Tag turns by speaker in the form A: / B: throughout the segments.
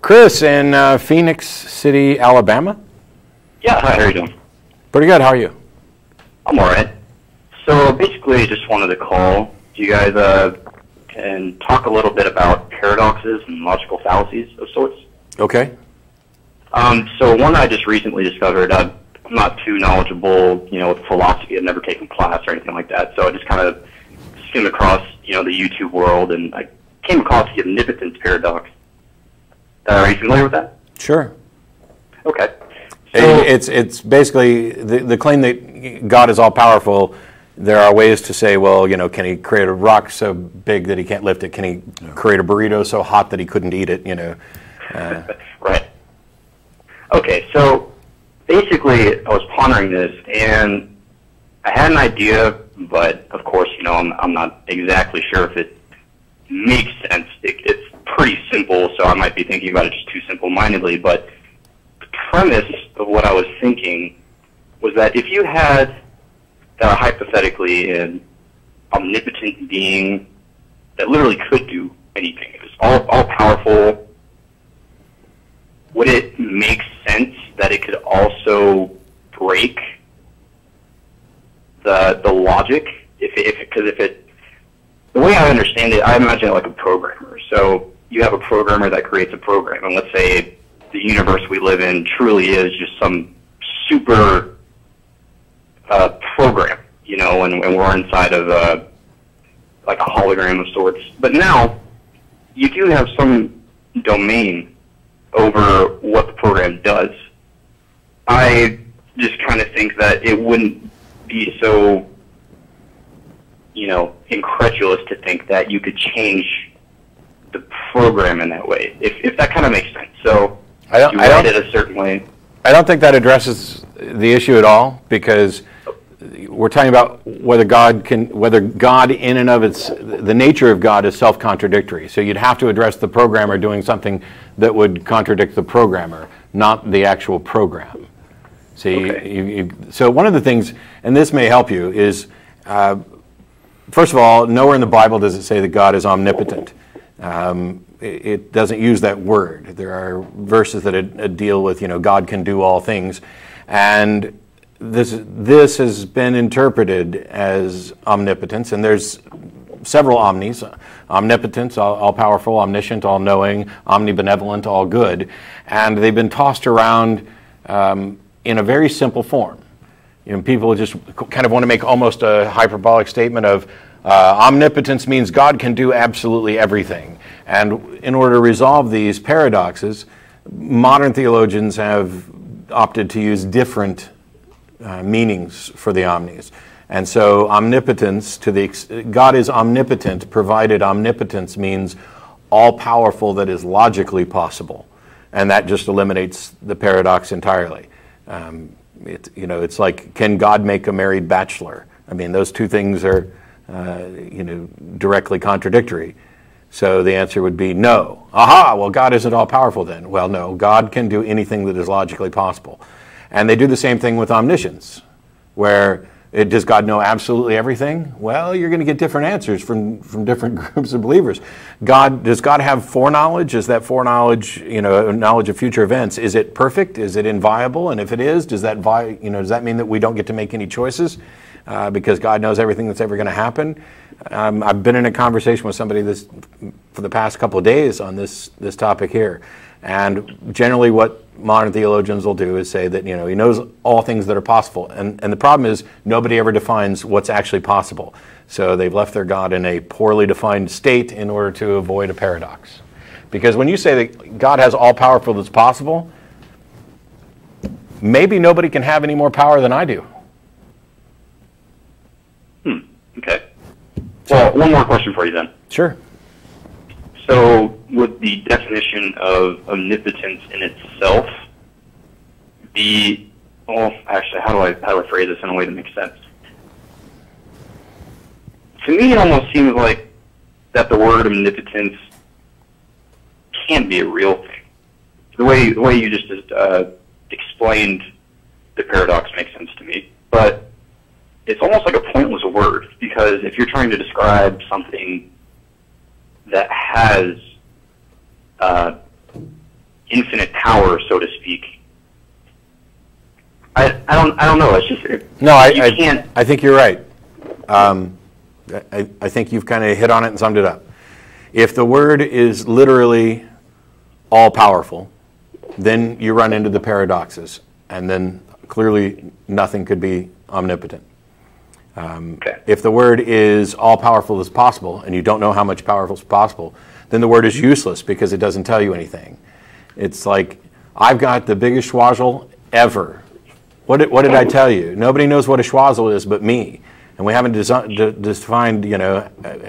A: Chris in Phoenix City, Alabama.
B: Yeah, hi, how are you doing?
A: Pretty good, how are you?
B: I'm alright. So basically, I just wanted to call you guys and talk a little bit about paradoxes and logical fallacies of sorts.
A: Okay.
B: So one I just recently discovered, I'm not too knowledgeable, with philosophy. I've never taken class or anything like that, so I just kind of skimmed across, the YouTube world, and I came across the omnipotence paradox. Are you familiar with that?
A: Sure.
B: Okay.
A: So, it's basically the claim that God is all-powerful. There are ways to say, well, can he create a rock so big that he can't lift it? Can he create a burrito so hot that he couldn't eat it,
B: Right. Okay, so basically I was pondering this, and I had an idea, but of course, I'm not exactly sure if it makes sense. It's pretty simple, so I might be thinking about it just too simple-mindedly, but the premise of what I was thinking was that if you had hypothetically an omnipotent being that literally could do anything, it was all-powerful, would it make sense that it could also break the logic? The way I understand it, I imagine it like a programmer. So you have a programmer that creates a program, and let's say the universe we live in truly is just some super program, and we're inside of like a hologram of sorts. But now you do have some domain over what the program does. I just kind of think that it wouldn't be so, incredulous to think that you could change the program in that way, if that kind of makes sense. So you write it a certain way.
A: I don't think that addresses the issue at all, because we're talking about whether God in and of the nature of God is self-contradictory. So you'd have to address the programmer doing something that would contradict the programmer, not the actual program. See,
B: okay.
A: So one of the things, and this may help you, is first of all, nowhere in the Bible does it say that God is omnipotent. It doesn't use that word. There are verses that deal with, God can do all things, and this has been interpreted as omnipotence, and there's several omnis: omnipotence, all-powerful, omniscient, all-knowing, omnibenevolent, all-good, and they've been tossed around in a very simple form. People just kind of want to make almost a hyperbolic statement of omnipotence means God can do absolutely everything. And in order to resolve these paradoxes, modern theologians have opted to use different meanings for the omnis. And so omnipotence, God is omnipotent, provided omnipotence means all-powerful that is logically possible. And that just eliminates the paradox entirely. It's like, can God make a married bachelor? I mean, those two things are, directly contradictory. So the answer would be no. Aha, well, God isn't all-powerful then. Well, no, God can do anything that is logically possible. And they do the same thing with omniscience, where does God know absolutely everything? Well, you're going to get different answers from different groups of believers. Does God have foreknowledge? Is that foreknowledge, knowledge of future events? Is it perfect? Is it inviolable? And if it is, does that mean that we don't get to make any choices because God knows everything that's ever going to happen? I've been in a conversation with somebody for the past couple of days on this topic here, and generally what modern theologians will do is say that he knows all things that are possible, and the problem is nobody ever defines what's actually possible. So they've left their God in a poorly defined state in order to avoid a paradox. Because when you say that God has all powerful that's possible, maybe nobody can have any more power than I do.
B: Okay. Well, one more question for you then.
A: Sure.
B: So would the definition of omnipotence in itself be, actually, how do I phrase this in a way that makes sense? To me, it almost seems like that the word omnipotence can be a real thing. The way you just explained the paradox makes sense to me, but it's almost like a pointless word, because if you're trying to describe something that has infinite power, so to speak. I don't know. It's just
A: I think you're right. I think you've kind of hit on it and summed it up. If the word is literally all powerful, then you run into the paradoxes, and then clearly nothing could be omnipotent. If the word is all powerful as possible, and you don't know how much powerful is possible, then the word is useless because it doesn't tell you anything. It's like, I've got the biggest schwazzle ever. What did I tell you? Nobody knows what a schwazzle is but me, and we haven't defined,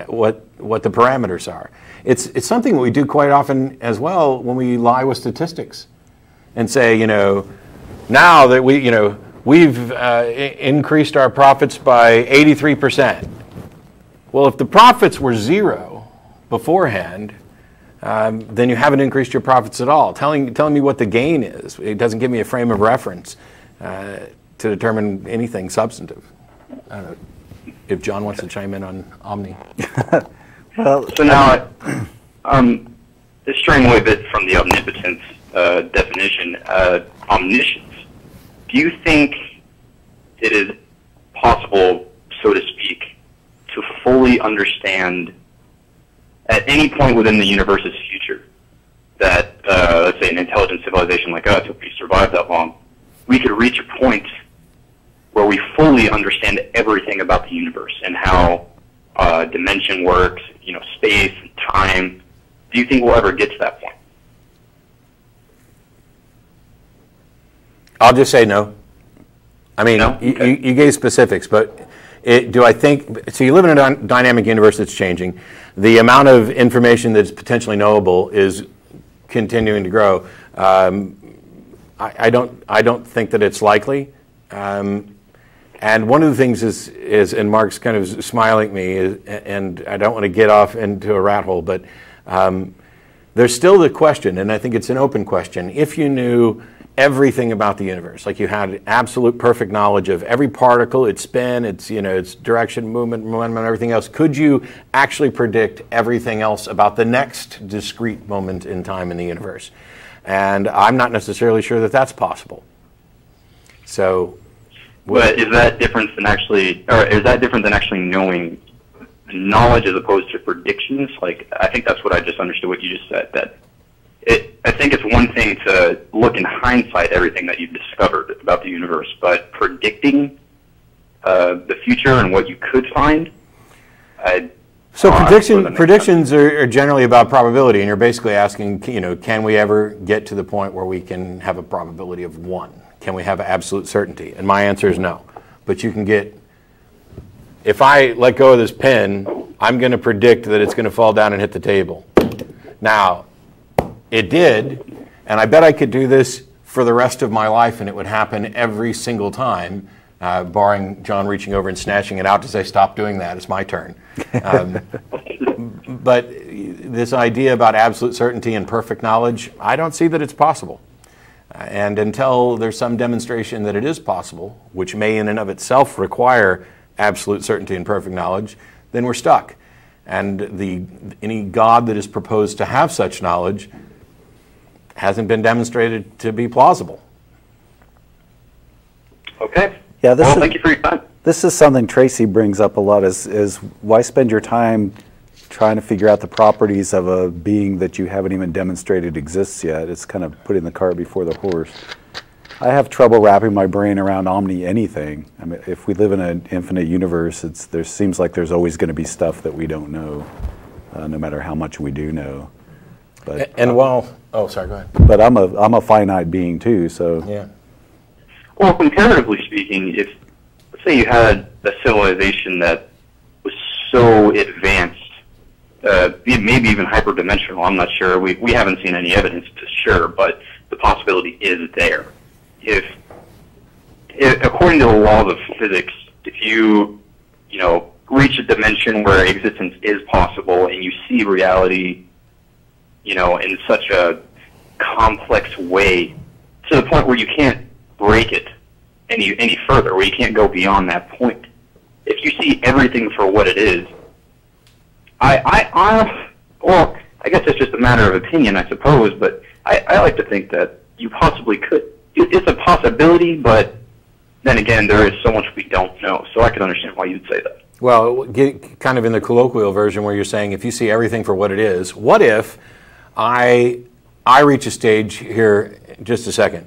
A: what the parameters are. It's something that we do quite often as well when we lie with statistics, and say, now that we've increased our profits by 83%. Well, if the profits were zero beforehand, then you haven't increased your profits at all. Telling me what the gain is, it doesn't give me a frame of reference to determine anything substantive. I don't know if John wants to chime in on Omni.
B: Well, so now, straying away a bit from the omnipotence definition, omniscience. Do you think it is possible, so to speak, to fully understand at any point within the universe's future that, let's say, an intelligent civilization like us, if we survive that long, we could reach a point where we fully understand everything about the universe and how dimension works, space and time? Do you think we'll ever get to that point?
A: I'll just say no. I mean,
B: no? Okay.
A: you gave specifics, but do I think, so you live in a dynamic universe that's changing. The amount of information that's potentially knowable is continuing to grow. I don't think that it's likely. And one of the things is, and Mark's kind of smiling at me, and I don't want to get off into a rat hole, but there's still the question, and I think it's an open question, if you knew everything about the universe, like you had absolute perfect knowledge of every particle, its spin, its direction, movement, momentum, and everything else, could you actually predict everything else about the next discrete moment in time in the universe? And I'm not necessarily sure that that's possible. So,
B: but is that different than actually knowing knowledge as opposed to predictions? Like, I think that's what I just understood what you just said. I think it's one thing to look in hindsight everything that you've discovered about the universe, but predicting the future and what you could find.
A: So predictions are generally about probability, and you're basically asking, can we ever get to the point where we can have a probability of 1? Can we have absolute certainty? And my answer is no. But you can get, if I let go of this pen, I'm going to predict that it's going to fall down and hit the table. Now, it did, and I bet I could do this for the rest of my life, and it would happen every single time, barring John reaching over and snatching it out to say, stop doing that, it's my turn. But this idea about absolute certainty and perfect knowledge, I don't see that it's possible. And until there's some demonstration that it is possible, which may in and of itself require absolute certainty and perfect knowledge, then we're stuck. And any God that is proposed to have such knowledge hasn't been demonstrated to be plausible.
B: Okay.
C: Yeah,
B: thank you for your time.
C: This is something Tracy brings up a lot, is why spend your time trying to figure out the properties of a being that you haven't even demonstrated exists yet? It's kind of putting the cart before the horse. I have trouble wrapping my brain around anything. I mean, if we live in an infinite universe, there seems like there's always going to be stuff that we don't know, no matter how much we do know. But
A: sorry, go ahead.
C: But I'm a finite being too, so
A: yeah.
B: Well, comparatively speaking, let's say you had a civilization that was so advanced, maybe even hyperdimensional, I'm not sure. We haven't seen any evidence to sure, but the possibility is there. If according to the laws of physics, if you reach a dimension where existence is possible and you see reality, in such a complex way to the point where you can't break it any further, where you can't go beyond that point. If you see everything for what it is, I I guess it's just a matter of opinion, I suppose, but I like to think that you possibly could. It's a possibility, but then again, there is so much we don't know, so I can understand why you'd say that.
A: Well, kind of in the colloquial version where you're saying, if you see everything for what it is, what if I reach a stage here, just a second.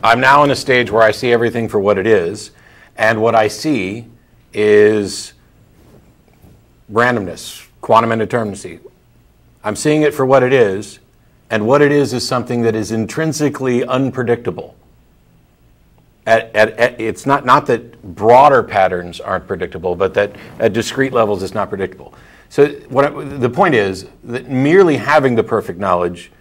A: I'm now in a stage where I see everything for what it is, and what I see is randomness, quantum indeterminacy. I'm seeing it for what it is, and what it is something that is intrinsically unpredictable. It's not that broader patterns aren't predictable, but that at discrete levels it's not predictable. So the point is that merely having the perfect knowledge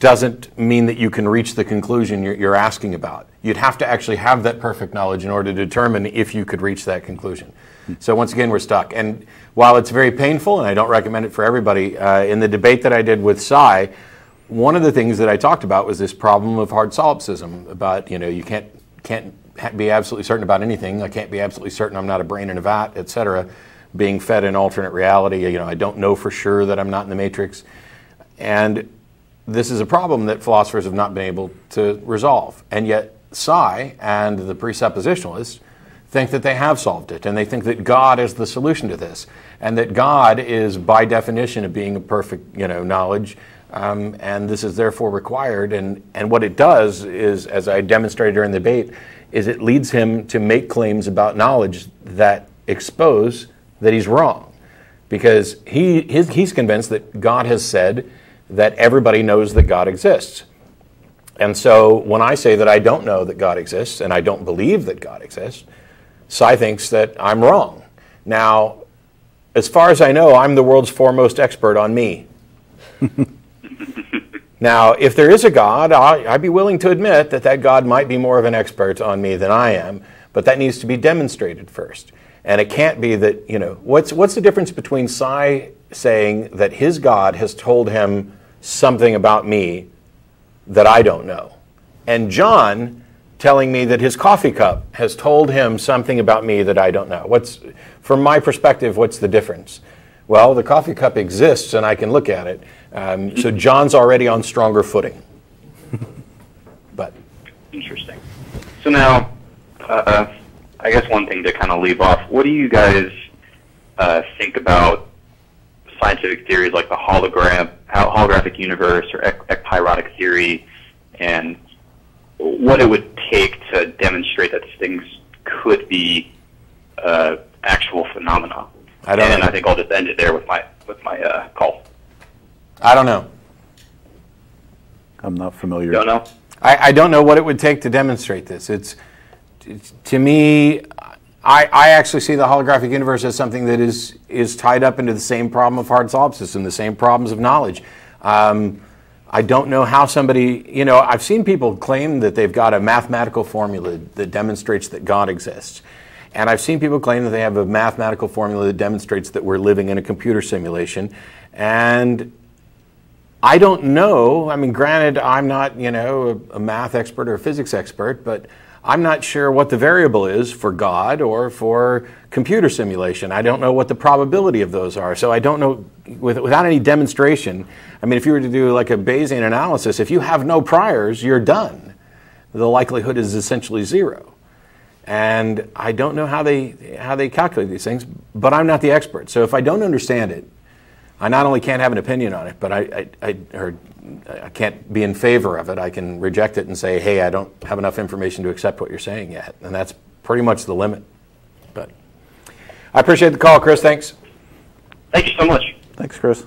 A: doesn't mean that you can reach the conclusion you're asking about. You'd have to actually have that perfect knowledge in order to determine if you could reach that conclusion. So once again, we're stuck. And while it's very painful, and I don't recommend it for everybody, in the debate that I did with Cy, one of the things that I talked about was this problem of hard solipsism, about, you can't be absolutely certain about anything. I can't be absolutely certain I'm not a brain in a vat, etc. Being fed an alternate reality. I don't know for sure that I'm not in the matrix. And this is a problem that philosophers have not been able to resolve. And yet Cy and the presuppositionalists think that they have solved it, and they think that God is the solution to this, and that God is by definition of being a perfect knowledge, and this is therefore required. And what it does is, as I demonstrated during the debate, is it leads him to make claims about knowledge that expose that he's wrong, because he's convinced that God has said that everybody knows that God exists. And so when I say that I don't know that God exists and I don't believe that God exists, Cy thinks that I'm wrong. Now, as far as I know, I'm the world's foremost expert on me. Now, if there is a God, I'd be willing to admit that God might be more of an expert on me than I am, but that needs to be demonstrated first. And it can't be that, what's the difference between Cy saying that his God has told him something about me that I don't know, and John telling me that his coffee cup has told him something about me that I don't know? From my perspective, what's the difference? Well, the coffee cup exists and I can look at it. So John's already on stronger footing. But
B: interesting. So now, I guess one thing to kind of leave off, what do you guys think about scientific theories like the holographic universe or ekpyrotic theory, and what it would take to demonstrate that these things could be actual phenomena? I think I'll just end it there with my call.
A: I don't know.
C: I'm not familiar.
B: You don't know?
A: I don't know what it would take to demonstrate this. It's to me, I actually see the holographic universe as something that is tied up into the same problem of hard solipsism, the same problems of knowledge. I don't know how somebody, I've seen people claim that they've got a mathematical formula that demonstrates that God exists. And I've seen people claim that they have a mathematical formula that demonstrates that we're living in a computer simulation. And I don't know. I mean, granted, I'm not, a math expert or a physics expert, but I'm not sure what the variable is for God or for computer simulation. I don't know what the probability of those are. So I don't know, without any demonstration. I mean, if you were to do like a Bayesian analysis, if you have no priors, you're done. The likelihood is essentially zero. And I don't know how they calculate these things, but I'm not the expert. So if I don't understand it, I not only can't have an opinion on it, but I can't be in favor of it. I can reject it and say, hey, I don't have enough information to accept what you're saying yet. And that's pretty much the limit. But I appreciate the call, Chris. Thanks.
B: Thank you so much.
C: Thanks, Chris.